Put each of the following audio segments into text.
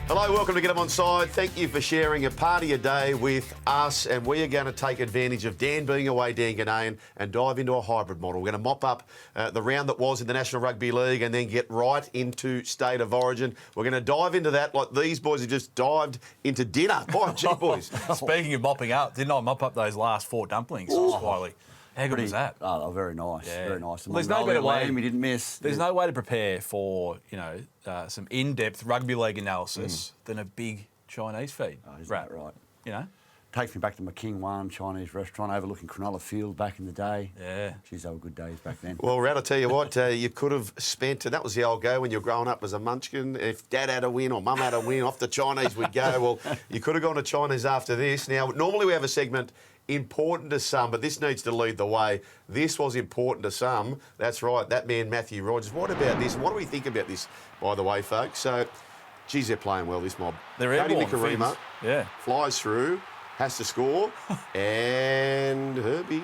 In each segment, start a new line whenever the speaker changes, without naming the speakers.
Hello, welcome to Get Up Onside. Thank you for sharing a part of your day with us, and we are going to take advantage of Dan being away, Dan Ginnane, and dive into a hybrid model. We're going to mop up the round that was in the National Rugby League and then get right into State of Origin. We're going to dive into that like these boys have just dived into dinner. Oh, gee, boys.
Speaking of mopping up, didn't I mop up those last 4 dumplings, Wiley? How good was that?
Oh, very nice, very nice.
Well, there's no better way.
We didn't miss.
There's no way to prepare for some in-depth rugby league analysis than a big Chinese feed.
Oh, isn't that right?
You know,
takes me back to my King One Chinese restaurant overlooking Cronulla Field back in the day.
Yeah,
geez, they were good days back then.
Well, Rad, I'll tell you what, you could have spent, and that was the old go when you were growing up as a munchkin. If Dad had a win or Mum had a win, off the Chinese we'd go. Well, you could have gone to Chinese after this. Now, normally we have a segment important to some, but this needs to lead the way. This was important to some. That's right, that man Matthew Rogers. What about this? What do we think about this, by the way, folks? So, geez, they're playing well, this mob.
They're
Kodi
airborne.
Nikorima flies through, has to score, and Herbie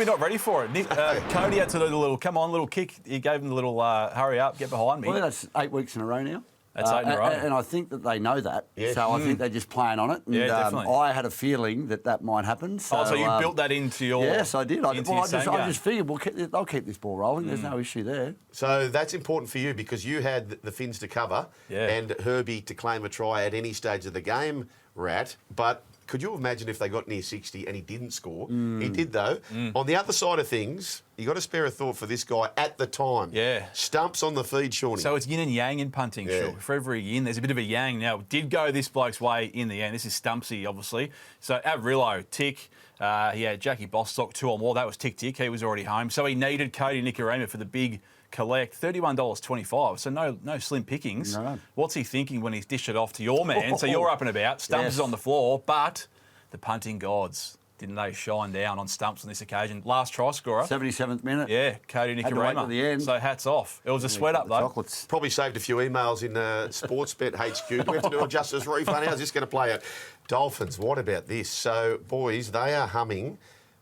not ready for it. Kodi had to do the little, come on, little kick. He gave him the little, hurry up, get behind me.
Well, that's 8 weeks in a row now.
That's 8 in a row.
And I think that they know that.
Yes.
So I think they're just playing on it. And,
definitely.
I had a feeling that might happen. So,
you built that into your...
Yes, I did. I just figured I'll keep this ball rolling. There's no issue there.
So that's important for you because you had the Finns to cover and Herbie to claim a try at any stage of the game, Rat. But could you imagine if they got near 60 and he didn't score? He did, though. On the other side of things, you got to spare a thought for this guy at the time.
Yeah.
Stumps on the feed, Shawnee.
So it's yin and yang in punting, sure. For every yin, there's a bit of a yang. Now, it did go this bloke's way in the end. This is Stumpsy, obviously. So Avrillo, tick. He had Jackie Bostock, 2 or more. That was tick-tick. He was already home. So he needed Kodi Nikorima for the big collect, $31.25. So no slim pickings.
No.
What's he thinking when he's dished it off to your man? So you're up and about. Stumps is on the floor, but the punting gods, didn't they shine down on Stumps on this occasion? Last try scorer.
77th minute.
Yeah, Kodi Nikorima.
Had to wait till the end.
So hats off. It was a sweat up, though.
Chocolates.
Probably saved a few emails in Sportsbet HQ. Do we have to do a justice refund? How's this going to play out? Dolphins, what about this? So, boys, they are humming.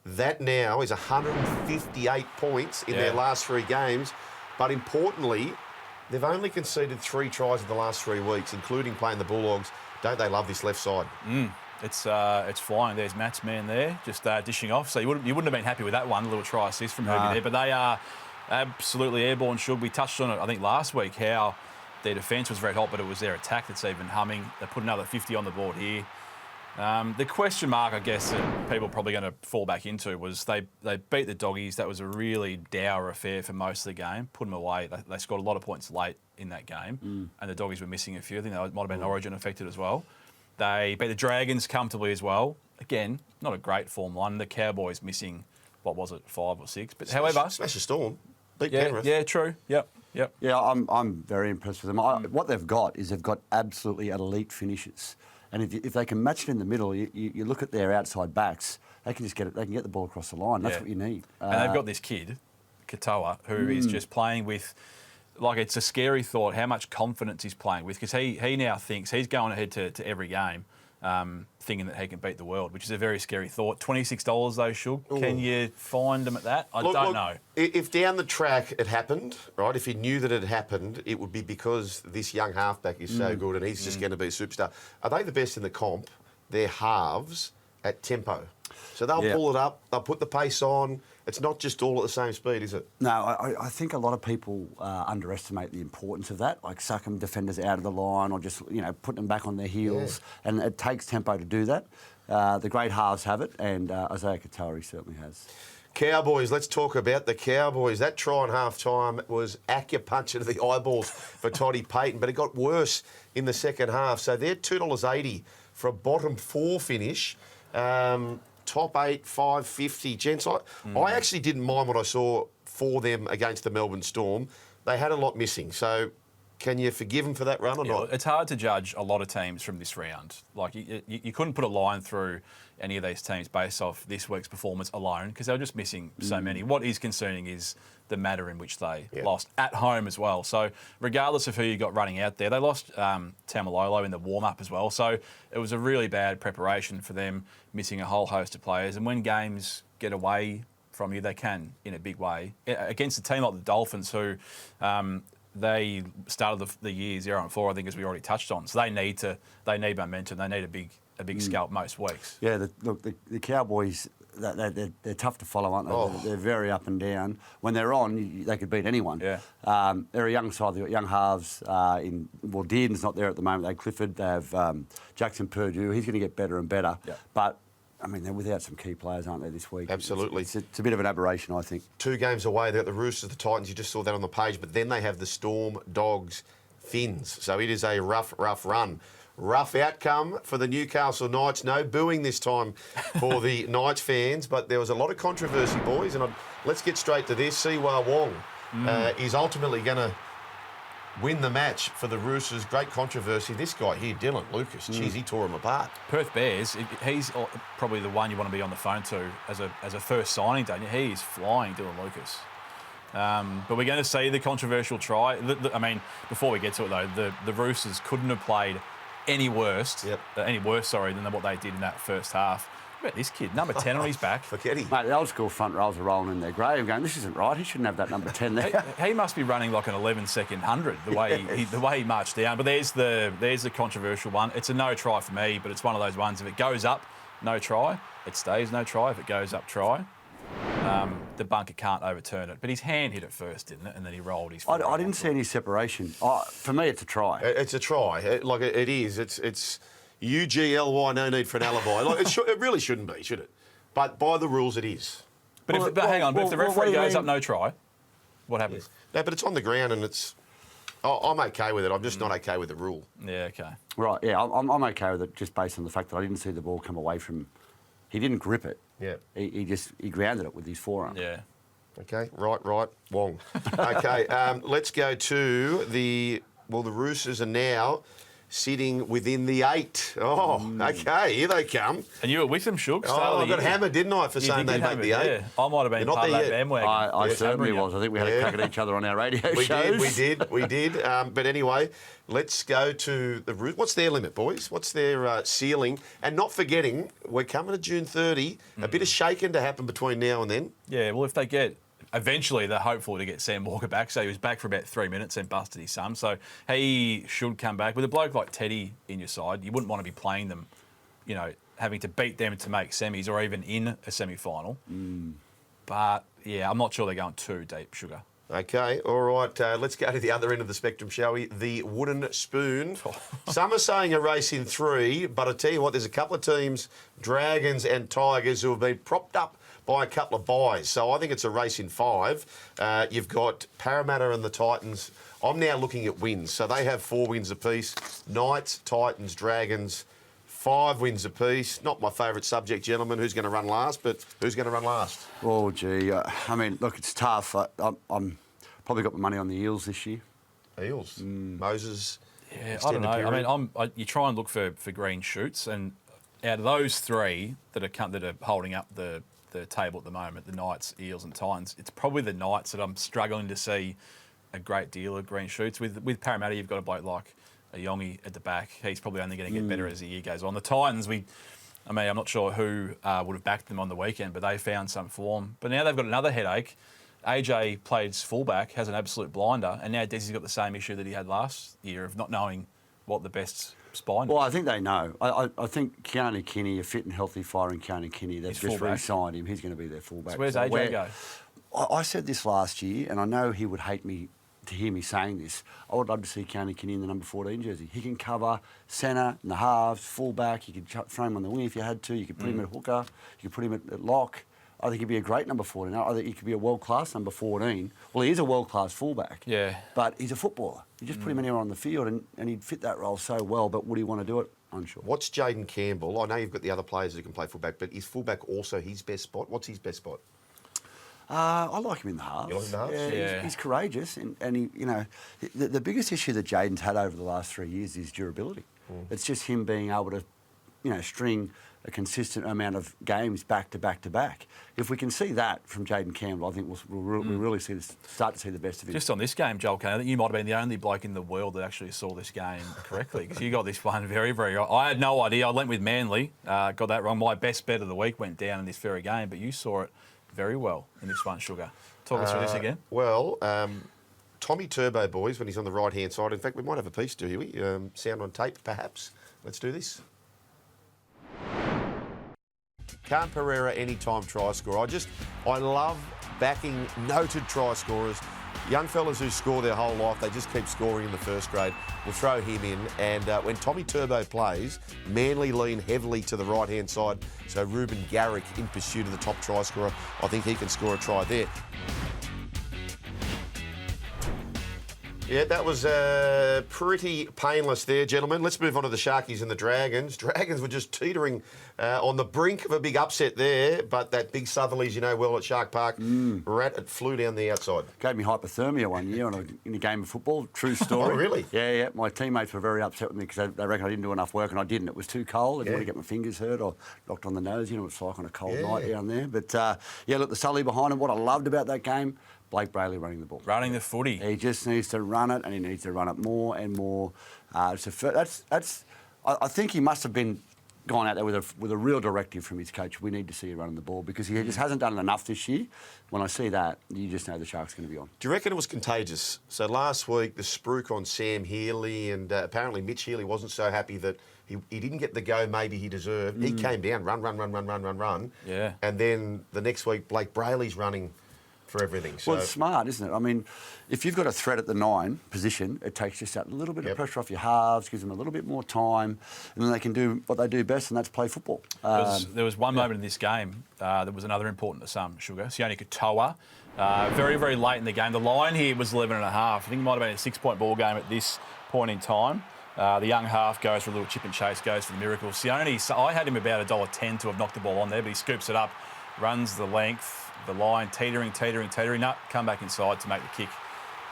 That now is 158 points in their last 3 games. But importantly, they've only conceded 3 tries in the last 3 weeks, including playing the Bulldogs. Don't they love this left side?
It's flying. There's Matt's man there, just dishing off. So you wouldn't have been happy with that one, a little try assist from Herbie there. But they are absolutely airborne. We touched on it, I think, last week, how their defence was very hot, but it was their attack that's even humming. They put another 50 on the board here. The question mark, I guess, that people are probably going to fall back into was they beat the Doggies. That was a really dour affair for most of the game. Put them away. They scored a lot of points late in that game, and the Doggies were missing a few. I think that might have been Origin affected as well. They beat the Dragons comfortably as well. Again, not a great form line. The Cowboys missing, what was it, 5 or 6? But however,
smash a Storm. Beat Penrith.
Yeah, true. Yep.
Yeah, I'm very impressed with them. What they've got is they've got absolutely elite finishes. And if they can match it in the middle, you look at their outside backs, they can just get it. They can get the ball across the line. That's what you need.
And they've got this kid, Katoa, who is just playing with, like, it's a scary thought how much confidence he's playing with, because he now thinks he's going ahead to every game, thinking that he can beat the world, which is a very scary thought. $26 though, Shook. Can you find him at that? I don't know.
If down the track it happened, right, if he knew that it happened, it would be because this young halfback is so good and he's just going to be a superstar. Are they the best in the comp? They're halves at tempo. So they'll pull it up, they'll put the pace on. It's not just all at the same speed, is it?
No, I think a lot of people underestimate the importance of that, like sucking defenders out of the line or just, putting them back on their heels. Yeah. And it takes tempo to do that. The great halves have it, and Isaiah Katoa certainly has.
Cowboys, let's talk about the Cowboys. That try in half-time was acupuncture to the eyeballs for Toddy Payton, but it got worse in the second half. So they're $2.80 for a bottom 4 finish. Top 8, $5.50. Gents, I actually didn't mind what I saw for them against the Melbourne Storm. They had a lot missing. So can you forgive them for that run or not?
It's hard to judge a lot of teams from this round. Like, you couldn't put a line through any of these teams based off this week's performance alone because they were just missing so many. What is concerning is the manner in which they lost at home as well. So regardless of who you got running out there, they lost Tamalolo in the warm-up as well. So it was a really bad preparation for them, missing a whole host of players. And when games get away from you, they can in a big way. Against a team like the Dolphins, who they started the year 0-4, I think, as we already touched on. So they need momentum. They need a big scalp most weeks.
Yeah, the Cowboys, they're tough to follow, aren't they?
Oh.
They're very up and down. When they're on, they could beat anyone.
Yeah.
They're a young side. They've got young halves. Dearden's not there at the moment. They have Clifford. They have Jackson Purdue. He's going to get better and better.
Yeah.
But I mean, they're without some key players, aren't they, this week?
Absolutely.
It's a bit of an aberration, I think.
2 games away, they've got the Roosters, the Titans. You just saw that on the page. But then they have the Storm, Dogs, Finns. So it is a rough run. Rough outcome for the Newcastle Knights. No booing this time for the Knights fans, but there was a lot of controversy, boys. And let's get straight to this. Siwa Wong is ultimately going to win the match for the Roosters. Great controversy. This guy here, Dylan Lucas, geez, he tore him apart.
Perth Bears, he's probably the one you want to be on the phone to as a first signing, don't you? He is flying, Dylan Lucas. But we're going to see the controversial try. I mean, before we get to it, though, the Roosters couldn't have played any worse than what they did in that first half. Look at this kid, number 10 on his back.
Forget him.
Mate, the old school front rows are rolling in their grave going, this isn't right. He shouldn't have that number 10 there.
He must be running like an 11-second 100 the way he marched down. But there's the controversial one. It's a no try for me, but it's one of those ones. If it goes up, no try. It stays no try. If it goes up, try. The bunker can't overturn it. But his hand hit it first, didn't it? And then he rolled his foot.
I didn't see any separation. For me, it's a try.
It's a try. It is. It's UGLY, no need for an alibi. It really shouldn't be, should it? But by the rules, it is.
But hang on, if the referee goes up no try, what happens?
Yes. No, but it's on the ground and it's... I'm okay with it. I'm just not okay with the rule.
Yeah, okay.
Right, yeah, I'm okay with it just based on the fact that I didn't see the ball come away from... He didn't grip it.
Yeah.
He grounded it with his forearm.
Yeah.
Okay, right, Wong. Okay, let's go to the Roosters are now sitting within the 8. Oh, okay, here they come.
And you were with them, Chooks.
Oh, I got hammered, didn't I, for saying they make the 8?
Yeah. I might have been part of that bandwagon.
I certainly was. I think we had a crack at each other on our radio shows.
We did. But anyway, let's go to the Roosters. What's their limit, boys? What's their ceiling? And not forgetting, we're coming to June 30. A bit of shaking to happen between now and then.
Yeah, well, if they get... Eventually, they're hopeful to get Sam Walker back. So he was back for about 3 minutes and busted his thumb. So he should come back. With a bloke like Teddy in your side, you wouldn't want to be playing them, having to beat them to make semis or even in a semi-final. But, yeah, I'm not sure they're going too deep, Sugar.
Okay, all right. Let's go to the other end of the spectrum, shall we? The wooden spoon. Some are saying a race in 3, but I tell you what, there's a couple of teams, Dragons and Tigers, who have been propped up by a couple of buys. So I think it's a race in 5. You've got Parramatta and the Titans. I'm now looking at wins. So they have 4 wins apiece. Knights, Titans, Dragons, 5 wins apiece. Not my favourite subject, gentlemen. Who's going to run last? But who's going to run last?
Oh, gee. I mean, look, it's tough. I'm probably got my money on the Eels this year.
Eels. Moses.
Yeah, I don't know.
Period.
I mean, you try and look for green shoots, and out of those 3 that are holding up the table at the moment, the Knights, Eels and Titans, it's probably the Knights that I'm struggling to see a great deal of green shoots. With Parramatta, you've got a bloke like a Yongi at the back. He's probably only going to get better as the year goes on. The Titans, I'm not sure who would have backed them on the weekend, but they found some form. But now they've got another headache. AJ plays fullback, has an absolute blinder, and now Desi's got the same issue that he had last year of not knowing what the best spine.
Well, I think they know. I think Keanu Kinney, a fit and healthy firing Keanu Kinney, they've just re-signed him. He's going to be their fullback.
So where's AJ go?
I said this last year, and I know he would hate me to hear me saying this. I would love to see Keanu Kinney in the number 14 jersey. He can cover centre, in the halves, fullback. You could throw him on the wing if you had to. You could put him at hooker. You could put him at lock. I think he'd be a great number 14. I think he could be a world-class number 14. Well, he is a world-class fullback.
Yeah.
But he's a footballer. You just put him anywhere on the field and he'd fit that role so well, but would he want to do it? Unsure.
What's Jaden Campbell? I know you've got the other players who can play fullback, but is fullback also his best spot? What's his best spot?
I like him in the halves.
You like him in the halves?
Yeah. He's courageous, and he, the biggest issue that Jaden's had over the last 3 years is durability. It's just him being able to, string a consistent amount of games back to back to back. If we can see that from Jaden Campbell, I think we'll really start to see the best of him.
Just on this game, Joel Kane, I think you might have been the only bloke in the world that actually saw this game correctly, because you got this one very, very right. I had no idea. I went with Manly, got that wrong. My best bet of the week went down in this very game, but you saw it very well in this one, Sugar. Talk us through this again.
Well, Tommy Turbo, boys, when he's on the right-hand side. In fact, we might have a piece, do we? Sound on tape, perhaps. Let's do this. Can't Pereira anytime try scorer. I love backing noted try scorers. Young fellas who score their whole life, they just keep scoring in the first grade. We'll throw him in. And when Tommy Turbo plays, Manly lean heavily to the right-hand side. So Ruben Garrick in pursuit of the top try scorer. I think he can score a try there. Yeah, that was pretty painless there, gentlemen. Let's move on to the Sharkies and the Dragons. Dragons were just teetering on the brink of a big upset there, but that big Southerlies, you know well, at Shark Park, it flew down the outside.
Gave me hypothermia one year in a game of football. True story.
Oh, really?
Yeah. My teammates were very upset with me because they reckon I didn't do enough work, and I didn't. It was too cold. I didn't want to get my fingers hurt or knocked on the nose. You know what it's like on a cold night down there. But, look, the Sully behind him, what I loved about that game, Blake Brayley running the ball.
Running the footy.
He just needs to run it, and he needs to run it more and more. I think he must have been gone out there with a real directive from his coach. We need to see you running the ball because he just hasn't done enough this year. When I see that, you just know the Sharks are going to be on.
Do you reckon it was contagious? So last week, the spruik on Sam Healy, and apparently Mitch Healy wasn't so happy that he didn't get the go maybe he deserved. He came down, run.
Yeah.
And then the next week, Blake Brayley's running for everything. So.
Well, it's smart, isn't it? I mean, if you've got a threat at the 9 position, it takes just that little bit of pressure off your halves, gives them a little bit more time, and then they can do what they do best, and that's play football.
There was one moment in this game that was another important to some, Sugar. Sione Katoa, very, very late in the game. The line here was 11.5. I think it might have been a 6-point ball game at this point in time. The young half goes for a little chip and chase, goes for the miracle. Sione, I had him about $1.10 to have knocked the ball on there, but he scoops it up, runs the length, the line, teetering. No, come back inside to make the kick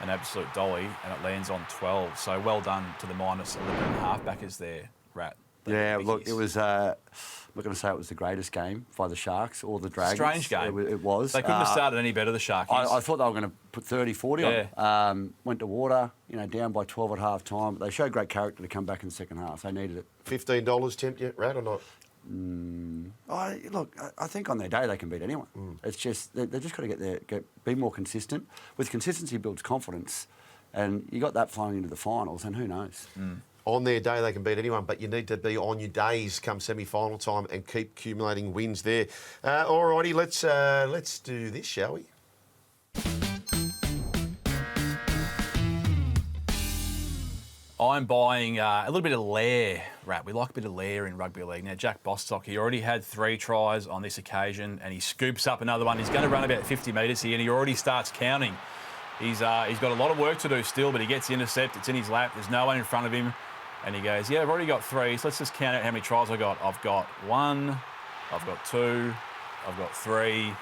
an absolute dolly, and it lands on 12. So well done to the minus 11.5 backers there, Rat.
Yeah, look, it was... I'm not going to say it was the greatest game by the Sharks or the Dragons.
Strange game.
It was.
They couldn't have started any better, the Sharkies.
I thought they were going to put 30-40 on. Went to water, down by 12 at half time. But they showed great character to come back in the second half. They needed it.
$15 tempt you, Rat, or not?
I think on their day they can beat anyone. It's just they've just got to be more consistent. With consistency builds confidence, and you got that flowing into the finals. And who knows?
On their day they can beat anyone, but you need to be on your days come semi-final time and keep accumulating wins there. Alrighty, let's do this, shall we?
I'm buying a little bit of lair, Rat. We like a bit of lair in rugby league. Now, Jack Bostock, he already had 3 tries on this occasion, and he scoops up another one. He's going to run about 50 metres here, and he already starts counting. He's got a lot of work to do still, but he gets the intercept. It's in his lap. There's no one in front of him. And he goes, I've already got 3, so let's just count out how many tries I got. I've got 1, I've got 2, I've got 3,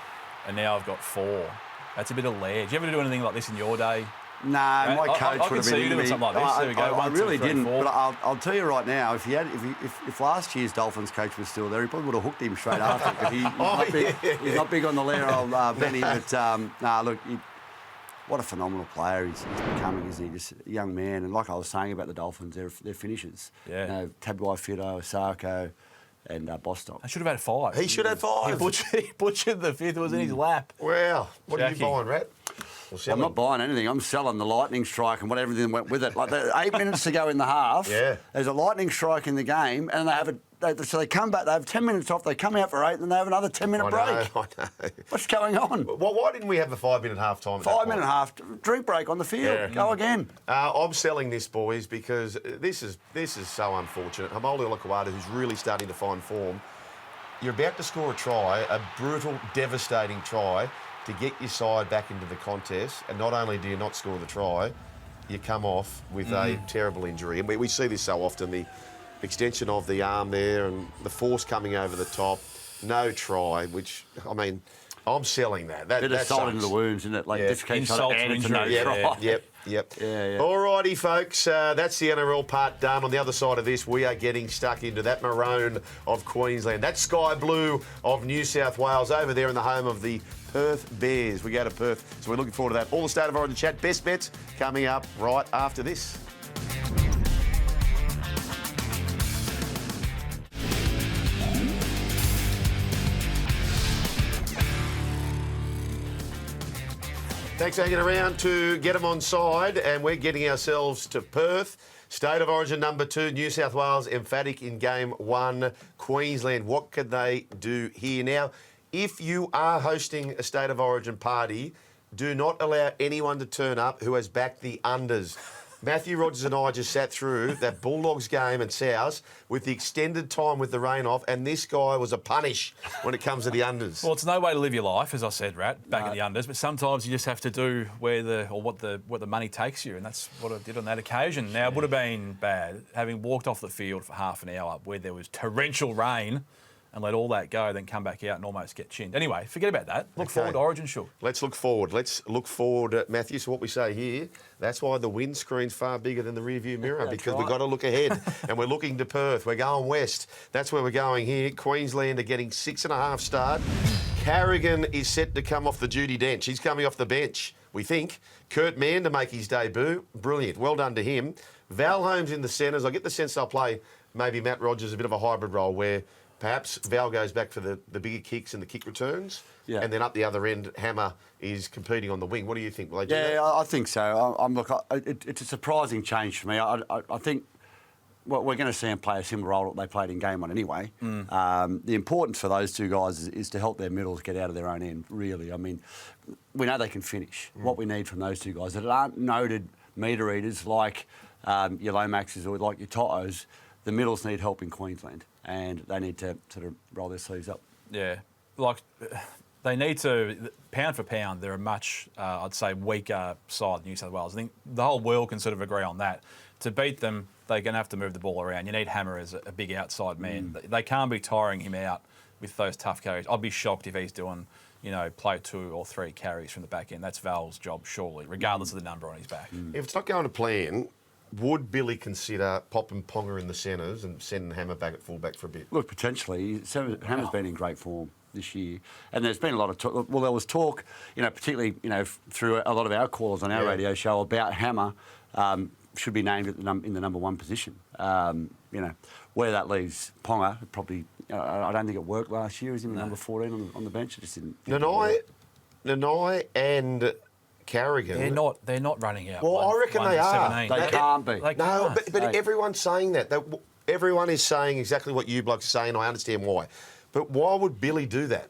and now I've got 4. That's a bit of lair. Did you ever do anything like this in your day?
No, my coach would have been into me.
Something like this. There we go.
I really didn't.
4.
But I'll tell you right now, if last year's Dolphins coach was still there, he probably would have hooked him straight after. Because he's not big on the lair, old Benny. But look, what a phenomenal player he's becoming, isn't he? Just a young man. And like I was saying about the Dolphins, they're finishers.
Yeah.
Tabuai Fido, Osako, and Bostock.
I should have had 5.
He should have 5.
He butchered the 5th. It was in his lap.
Wow. What
Jackie.
are you buying, Rat?
I'm not buying anything. I'm selling the lightning strike and what everything went with it. Like 8 minutes to go in the half.
Yeah.
There's a lightning strike in the game, and so they come back. They have 10 minutes off. They come out for 8, and then they have another 10-minute break.
I know.
What's going on?
Well, why didn't we have a 5-minute half time?
5-minute half drink break on the field.
Yeah.
Go again.
I'm selling this, boys, because this is so unfortunate. Hamoli Olakwada, who's really starting to find form. You're about to score a try, a brutal, devastating try, to get your side back into the contest, and not only do you not score the try, you come off with a terrible injury. And we see this so often, the extension of the arm there and the force coming over the top, no try, which, I mean, I'm selling that.
Bit of salt into the wounds, isn't it? Like, just keep
insult
trying to add
to
it to no
injury.
try.
Yep.
Yeah.
All righty, folks. That's the NRL part done. On the other side of this, we are getting stuck into that maroon of Queensland, that sky blue of New South Wales, over there in the home of the Perth Bears. We go to Perth, so we're looking forward to that. All the State of Origin chat, best bets coming up right after this. Thanks for hanging around to get them on side, and we're getting ourselves to Perth. State of Origin number 2, New South Wales emphatic in game 1. Queensland, what could they do here? Now, if you are hosting a State of Origin party, do not allow anyone to turn up who has backed the unders. Matthew Rogers and I just sat through that Bulldogs game and South with the extended time with the rain off, and this guy was a punish when it comes to the unders.
Well, it's no way to live your life, as I said, Rat, back at the unders. But sometimes you just have to do what the money takes you, and that's what I did on that occasion. Now, it would have been bad having walked off the field for half an hour where there was torrential rain and let all that go, then come back out and almost get chinned. Anyway, forget about that. Look forward to Origin, sure.
Let's look forward. Matthew. So what we say here, that's why the windscreen's far bigger than the rearview mirror, because we've got to look ahead. And we're looking to Perth. We're going west. That's where we're going here. Queensland are getting 6.5 start. Carrigan is set to come off the duty bench. He's coming off the bench, we think. Kurt Mann to make his debut. Brilliant. Well done to him. Val Holmes in the centres. I get the sense they'll play maybe Matt Rogers a bit of a hybrid role where perhaps Val goes back for the bigger kicks and the kick returns, and then up the other end, Hammer is competing on the wing. What do you think? Will they do that?
I think so. It's a surprising change for me. I think we're going to see them play a similar role that they played in game 1 anyway. The importance for those two guys is to help their middles get out of their own end, really. I mean, we know they can finish. What we need from those two guys that aren't noted meter eaters like your Lomaxes or like your To'os, the middles need help in Queensland. And they need to sort of roll their sleeves up.
Yeah, they need to, pound for pound, they're a much, I'd say, weaker side than New South Wales. I think the whole world can sort of agree on that. To beat them, they're going to have to move the ball around. You need Hammer as a big outside man. They can't be tiring him out with those tough carries. I'd be shocked if he's doing, play 2 or 3 carries from the back end. That's Val's job, surely, regardless of the number on his back.
If it's not going to plan, would Billy consider popping Ponga in the centres and sending Hammer back at fullback for a bit?
Look, potentially. Hammer's been in great form this year. And there's been a lot of talk. Well, there was talk, particularly, through a lot of our callers on our radio show about Hammer should be named in the number 1 position. Where that leaves Ponga, probably, I don't think it worked last year. Is he number 14 on the bench? It just didn't.
Nanai and Carrigan.
They're not running out.
Well, I reckon they are.
They can't be.
But everyone's saying that. Everyone is saying exactly what you blokes are saying. I understand why. But why would Billy do that?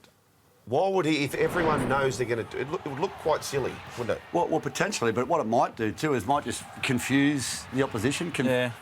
Why would he, if everyone knows they're going to do it? It would look quite silly, wouldn't it?
Well, potentially. But what it might do too is might just confuse the opposition.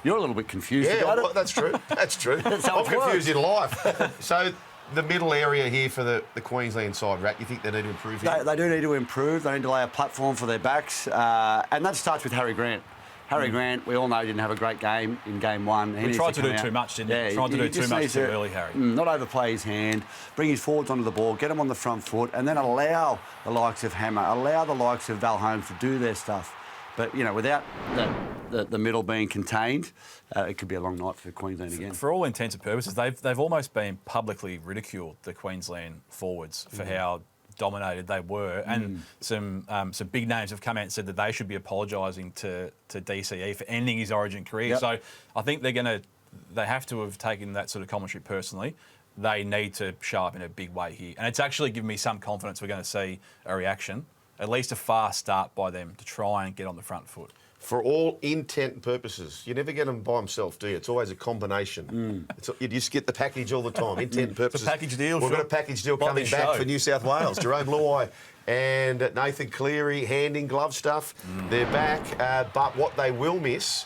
You're a little bit confused about it.
That's true. That's true. I'm confused in life. So the middle area here for the Queensland side, Rat, you think they need to improve here?
They do need to improve. They need to lay a platform for their backs. And that starts with Harry Grant. Harry Grant, we all know, didn't have a great game in game 1.
He tried to do too much, didn't he? Tried to do too much too early, Harry.
Not overplay his hand, bring his forwards onto the ball, get them on the front foot, and then allow the likes of Hammer, allow the likes of Val Holmes to do their stuff. But, without the middle being contained, it could be a long night for Queensland again.
For all intents and purposes, they've almost been publicly ridiculed, the Queensland forwards, for how dominated they were, and some big names have come out and said that they should be apologising to DCE for ending his Origin career. So I think they have to have taken that sort of commentary personally. They need to show up in a big way here, and it's actually given me some confidence we're going to see a reaction, at least a fast start by them to try and get on the front foot.
For all intent and purposes, you never get them by himself, do you? It's always a combination. You just get the package all the time, intent and purposes.
It's a package deal.
We've got a package deal coming back for New South Wales. Jerome Luai and Nathan Cleary, hand in glove stuff. They're back, but what they will miss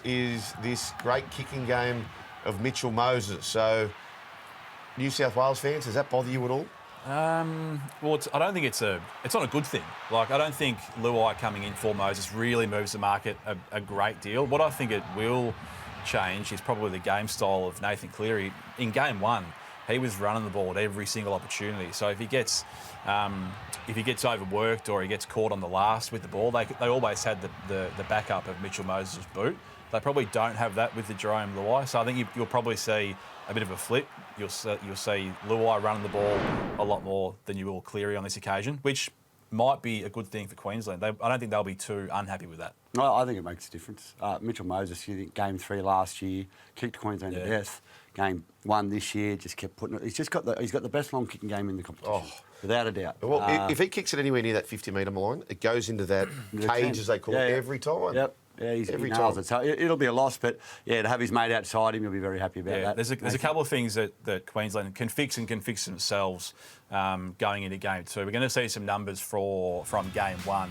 is this great kicking game of Mitchell Moses. So, New South Wales fans, does that bother you at all?
Well, I don't think it's not a good thing. I don't think Luai coming in for Moses really moves the market a great deal. What I think it will change is probably the game style of Nathan Cleary. In game 1, he was running the ball at every single opportunity. So if he gets overworked or he gets caught on the last with the ball, they always had the backup of Mitchell Moses' boot. They probably don't have that with the Jerome Luai. So I think you'll probably see a bit of a flip. You'll see Luai running the ball a lot more than you will Cleary on this occasion, which might be a good thing for Queensland. I don't think they'll be too unhappy with that.
No, I think it makes a difference. Mitchell Moses, you think game 3 last year, kicked Queensland to death. Game 1 this year, just kept putting it. He's got the best long kicking game in the competition, without a doubt.
Well, if he kicks it anywhere near that 50-metre line, it goes into that cage, as they call it, every time.
Yep. Yeah, he nails it. So it'll be a loss, but to have his mate outside him, he'll be very happy about that.
There's a couple of things that Queensland can fix themselves going into game 2. We're going to see some numbers from game 1.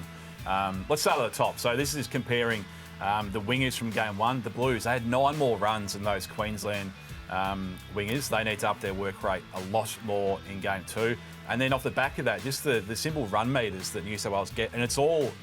Let's start at the top. So this is comparing the wingers from game 1. The Blues, they had 9 more runs than those Queensland wingers. They need to up their work rate a lot more in game 2. And then off the back of that, just the simple run meters that New South Wales get, and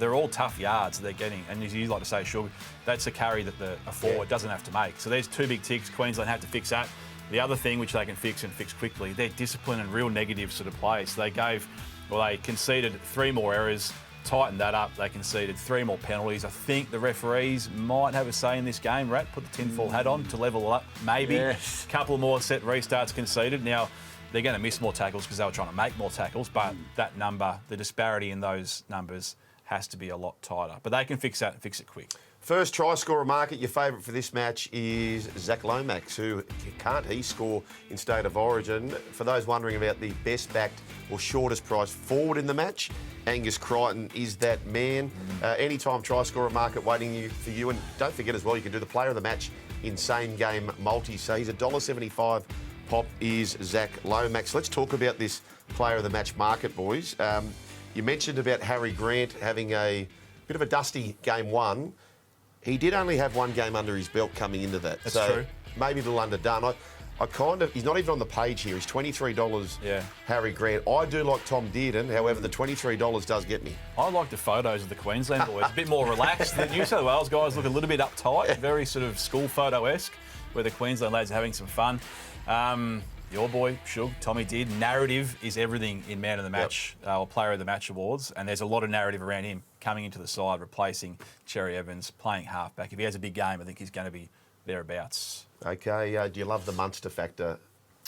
they're all tough yards they're getting. And as you like to say, Shug, that's a carry that a forward doesn't have to make. So there's 2 big ticks. Queensland have to fix that. The other thing which they can fix and fix quickly, their discipline and real negative sort of play. So they conceded 3 more errors, tightened that up. They conceded 3 more penalties. I think the referees might have a say in this game, Rat. Put the tinfoil hat on to level up, maybe.
Yes.
A couple more set restarts conceded. Now, they're going to miss more tackles because they were trying to make more tackles, but that number, the disparity in those numbers has to be a lot tighter. But they can fix that and fix it quick.
First try scorer market, your favourite for this match is Zach Lomax, who can't he score in State of Origin. For those wondering about the best backed or shortest price forward in the match, Angus Crichton is that man. Anytime try scorer market waiting for you. And don't forget as well, you can do the player of the match in same game multi. So he's $1.75 pop is Zach Lomax. Let's talk about this player of the match market, boys. You mentioned about Harry Grant having a bit of a dusty game 1. He did only have 1 game under his belt coming into that.
That's true.
Maybe a little underdone. He's not even on the page here. He's $23, Harry Grant. I do like Tom Dearden. However, the $23 does get me.
I like the photos of the Queensland boys. A bit more relaxed. The New South Wales guys look a little bit uptight, very sort of school photo-esque, where the Queensland lads are having some fun. Your boy, Shug, Tommy Dearden, narrative is everything in Man of the Match or Player of the Match awards, and there's a lot of narrative around him coming into the side, replacing Cherry Evans, playing halfback. If he has a big game, I think he's going to be thereabouts.
Okay, do you love the Munster factor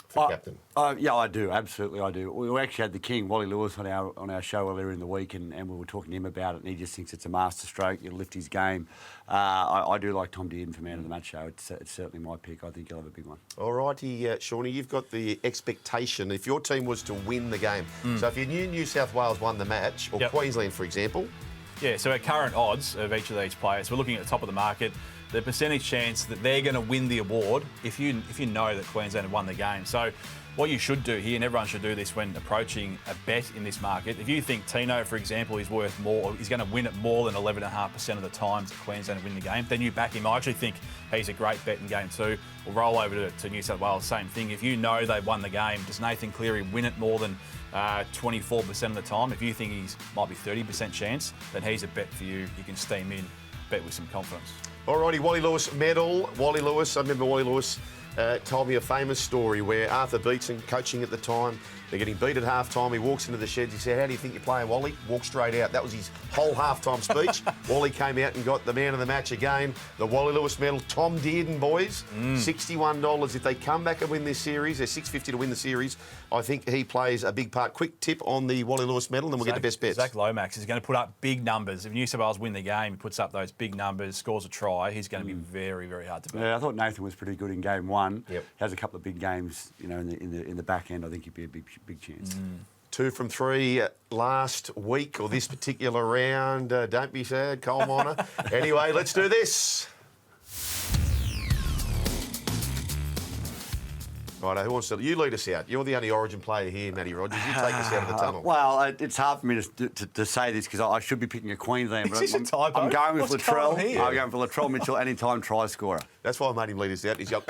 for captain?
Yeah, I do. Absolutely, I do. We actually had the King, Wally Lewis, on our show earlier in the week, and we were talking to him about it, and he just thinks it's a masterstroke. It'll lift his game. I do like Tom Dearden for Man of the Match show. It's certainly my pick. I think he'll have a big one. All
righty, Shawnee, you've got the expectation. If your team was to win the game, so if you knew New South Wales won the match, or Queensland, for example. Yeah,
so our current odds of each of these players, we're looking at the top of the market, the percentage chance that they're going to win the award if you know that Queensland have won the game. So what you should do here, and everyone should do this when approaching a bet in this market, if you think Tino, for example, is worth more, or he's going to win it more than 11.5% of the times that Queensland win the game, then you back him. I actually think he's a great bet in game 2. We'll roll over to New South Wales, same thing. If you know they've won the game, does Nathan Cleary win it more than 24% of the time? If you think he's might be 30% chance, then he's a bet for you. You can steam in, bet with some confidence.
Alrighty, Wally Lewis medal. Wally Lewis, I remember Wally Lewis told me a famous story where Arthur Beetson, coaching at the time, they're getting beat at half-time. He walks into the sheds. He said, "How do you think you're playing, Wally?" Walked straight out. That was his whole half-time speech. Wally came out and got the man of the match again. The Wally Lewis medal. Tom Dearden, boys, $61. If they come back and win this series, they're $6.50 to win the series. I think he plays a big part. Quick tip on the Wally Lewis medal, and then we'll get the best bets.
Zach Lomax is going to put up big numbers. If New South Wales win the game, he puts up those big numbers, scores a try, he's going to be very, very hard to beat.
Yeah, I thought Nathan was pretty good in game 1. Yep. Has a couple of big games, in the back end. I think he'd be a big chance.
2 from 3 last week, or this particular round. Don't be sad, coal miner. Anyway, let's do this. Right, who wants to? You lead us out. You're the only Origin player here, Matty Rogers. You take us out of the tunnel.
Well, it's hard for me to say this because I should be picking a Queensland, but I'm going with Latrell. I'm going for Latrell Mitchell, anytime try scorer.
That's why I made him lead us out. He's going,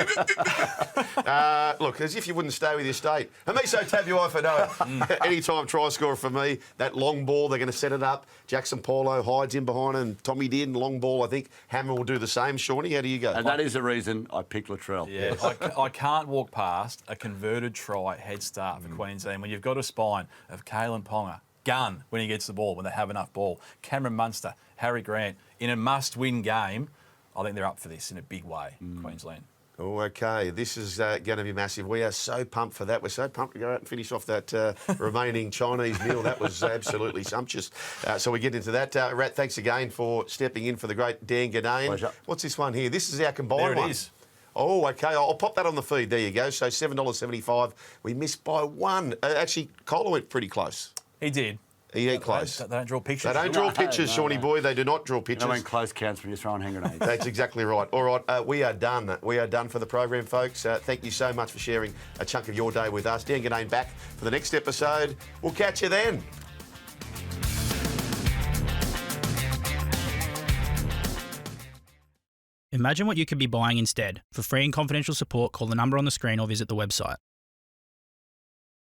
look, as if you wouldn't stay with your state. Amiso Tabuai for no. Anytime try scorer for me. That long ball, they're going to set it up. Jackson Paulo hides in behind, and Tommy Dearden, long ball, I think. Hammer will do the same. Shawnee, how do you go?
And that is the reason I picked Latrell.
Yeah, I can't walk past a converted try head start for Queensland when you've got a spine of Kalen Ponga, gun when he gets the ball, when they have enough ball, Cameron Munster, Harry Grant, in a must-win game. I think they're up for this in a big way, Queensland.
Oh, okay. This is going to be massive. We are so pumped for that. We're so pumped to go out and finish off that remaining Chinese meal. That was absolutely sumptuous. So we get into that. Rat, thanks again for stepping in for the great Dan Ginnane.
Pleasure.
What's this one here? This is our combined
There it
one.
is.
Oh, okay. I'll pop that on the feed. There you go. So $7.75. We missed by one. Actually, Cola went pretty close.
He did.
He ain't close.
They don't draw pictures.
They don't draw pictures, Shawnee boy. They do not draw
You
pictures.
know when close counts when you're throwing hand grenades.
That's exactly right. All right, we are done. We are done for the program, folks. Thank you so much for sharing a chunk of your day with us. Dan Ginnane back for the next episode. We'll catch you then.
Imagine what you could be buying instead. For free and confidential support, call the number on the screen or visit the website.